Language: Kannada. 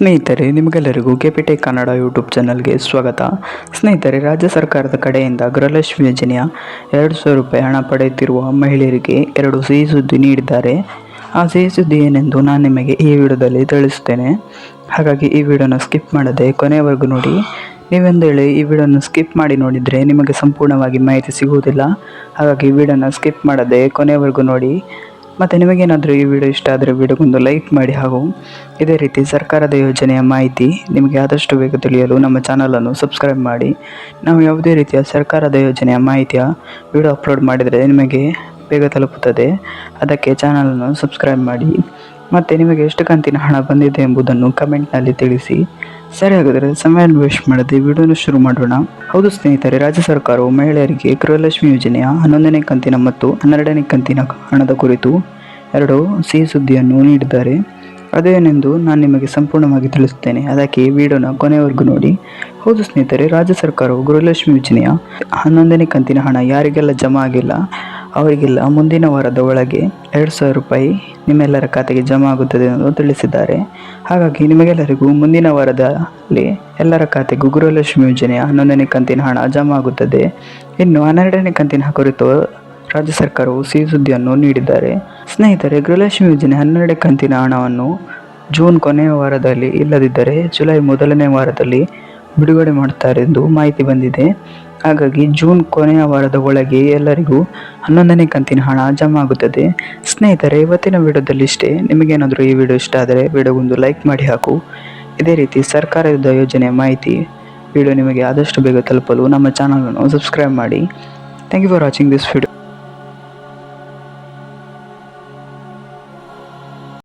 ಸ್ನೇಹಿತರೆ, ನಿಮಗೆಲ್ಲರಿಗೂ ಕೆಪಿಟೆಕ್ ಕನ್ನಡ ಯೂಟ್ಯೂಬ್ ಚಾನಲ್ಗೆ ಸ್ವಾಗತ. ಸ್ನೇಹಿತರೆ, ರಾಜ್ಯ ಸರ್ಕಾರದ ಕಡೆಯಿಂದ ಗೃಹಲಕ್ಷ್ಮಿ ಯೋಜನೆಯ 2,000 ರೂಪಾಯಿ ಹಣ ಪಡೆಯುತ್ತಿರುವ ಮಹಿಳೆಯರಿಗೆ 2 ಸಿಹಿ ಸುದ್ದಿ ನೀಡಿದ್ದಾರೆ. ಆ ಸಿಹಿ ಸುದ್ದಿ ಏನೆಂದು ನಾನು ನಿಮಗೆ ಈ ವಿಡಿಯೋದಲ್ಲಿ ತಿಳಿಸುತ್ತೇನೆ. ಹಾಗಾಗಿ ಈ ವಿಡಿಯೋನ ಸ್ಕಿಪ್ ಮಾಡದೆ ಕೊನೆಯವರೆಗೂ ನೋಡಿ. ನೀವೆಂದು ಹೇಳಿ ಈ ವಿಡಿಯೋನ ಸ್ಕಿಪ್ ಮಾಡಿ ನೋಡಿದರೆ ನಿಮಗೆ ಸಂಪೂರ್ಣವಾಗಿ ಮಾಹಿತಿ ಸಿಗುವುದಿಲ್ಲ. ಹಾಗಾಗಿ ಈ ವಿಡಿಯೋನ ಸ್ಕಿಪ್ ಮಾಡದೆ ಕೊನೆಯವರೆಗೂ ನೋಡಿ. ಮತ್ತು ನಿಮಗೇನಾದರೂ ಈ ವಿಡಿಯೋ ಇಷ್ಟ ಆದರೆ ವಿಡಿಯೋಗೊಂದು ಲೈಕ್ ಮಾಡಿ, ಹಾಗೂ ಇದೇ ರೀತಿ ಸರ್ಕಾರದ ಯೋಜನೆಯ ಮಾಹಿತಿ ನಿಮಗೆ ಆದಷ್ಟು ಬೇಗ ತಿಳಿಯಲು ನಮ್ಮ ಚಾನಲನ್ನು ಸಬ್ಸ್ಕ್ರೈಬ್ ಮಾಡಿ. ನಾವು ಯಾವುದೇ ರೀತಿಯ ಸರ್ಕಾರದ ಯೋಜನೆಯ ಮಾಹಿತಿಯ ವಿಡಿಯೋ ಅಪ್ಲೋಡ್ ಮಾಡಿದರೆ ನಿಮಗೆ ಬೇಗ ತಲುಪುತ್ತದೆ. ಅದಕ್ಕೆ ಚಾನಲನ್ನು ಸಬ್ಸ್ಕ್ರೈಬ್ ಮಾಡಿ. ಮತ್ತು ನಿಮಗೆ ಎಷ್ಟು ಕಂತಿನ ಹಣ ಬಂದಿದೆ ಎಂಬುದನ್ನು ಕಮೆಂಟ್ನಲ್ಲಿ ತಿಳಿಸಿ. ಸರಿ, ಹಾಗಾದರೆ ಸಮಯ ವೇಸ್ಟ್ ಮಾಡದೆ ವಿಡಿಯೋನ ಶುರು ಮಾಡೋಣ. ಹೌದು ಸ್ನೇಹಿತರೆ, ರಾಜ್ಯ ಸರ್ಕಾರವು ಮಹಿಳೆಯರಿಗೆ ಗೃಹಲಕ್ಷ್ಮಿ ಯೋಜನೆಯ 11ನೇ ಕಂತಿನ ಮತ್ತು 12ನೇ ಕಂತಿನ ಹಣದ ಕುರಿತು 2 ಸಿಹಿ ಸುದ್ದಿಯನ್ನು ನೀಡಿದ್ದಾರೆ. ಅದೇನೆಂದು ನಾನು ನಿಮಗೆ ಸಂಪೂರ್ಣವಾಗಿ ತಿಳಿಸುತ್ತೇನೆ. ಅದಕ್ಕೆ ಈ ವಿಡಿಯೋನ ಕೊನೆಯವರೆಗೂ ನೋಡಿ. ಹೌದು ಸ್ನೇಹಿತರೆ, ರಾಜ್ಯ ಸರ್ಕಾರವು ಗೃಹಲಕ್ಷ್ಮಿ ಯೋಜನೆಯ 11ನೇ ಕಂತಿನ ಹಣ ಯಾರಿಗೆಲ್ಲ ಜಮಾ ಆಗಿಲ್ಲ ಅವರಿಗೆಲ್ಲ ಮುಂದಿನ ವಾರದ ಒಳಗೆ 2,000 ರೂಪಾಯಿ ನಿಮ್ಮೆಲ್ಲರ ಖಾತೆಗೆ ಜಮಾ ಆಗುತ್ತದೆ ಎಂದು ತಿಳಿಸಿದ್ದಾರೆ. ಹಾಗಾಗಿ ನಿಮಗೆಲ್ಲರಿಗೂ ಮುಂದಿನ ವಾರದಲ್ಲಿ ಎಲ್ಲರ ಖಾತೆಗೂ ಗೃಹಲಕ್ಷ್ಮಿ ಯೋಜನೆಯ 11ನೇ ಕಂತಿನ ಹಣ ಜಮಾ ಆಗುತ್ತದೆ. ಇನ್ನು 12ನೇ ಕಂತಿನ ಕುರಿತು ರಾಜ್ಯ ಸರ್ಕಾರವು ಸಿಹಿ ಸುದ್ದಿಯನ್ನು ನೀಡಿದ್ದಾರೆ. ಸ್ನೇಹಿತರೆ, ಗೃಹಲಕ್ಷ್ಮಿ ಯೋಜನೆ 12ನೇ ಕಂತಿನ ಹಣವನ್ನು ಜೂನ್ ಕೊನೆಯ ವಾರದಲ್ಲಿ ಇಲ್ಲದಿದ್ದರೆ ಜುಲೈ ಮೊದಲನೇ ವಾರದಲ್ಲಿ ಬಿಡುಗಡೆ ಮಾಡುತ್ತಾರೆ ಎಂದು ಮಾಹಿತಿ ಬಂದಿದೆ. ಹಾಗಾಗಿ ಜೂನ್ ಕೊನೆಯ ವಾರದ ಒಳಗೆ ಎಲ್ಲರಿಗೂ 11ನೇ ಕಂತಿನ ಹಣ ಜಮಾ ಆಗುತ್ತದೆ. ಸ್ನೇಹಿತರೆ, ಇವತ್ತಿನ ವಿಡಿಯೋದಲ್ಲಿ ಇಷ್ಟೇ. ನಿಮಗೇನಾದರೂ ಈ ವಿಡಿಯೋ ಇಷ್ಟ ಆದರೆ ವಿಡಿಯೋಗೊಂದು ಲೈಕ್ ಮಾಡಿ, ಹಾಗೂ ಇದೇ ರೀತಿ ಸರ್ಕಾರದ ಯೋಜನೆಯ ಮಾಹಿತಿ ವಿಡಿಯೋ ನಿಮಗೆ ಆದಷ್ಟು ಬೇಗ ತಲುಪಲು ನಮ್ಮ ಚಾನಲನ್ನು ಸಬ್ಸ್ಕ್ರೈಬ್ ಮಾಡಿ. Thank you for watching this video.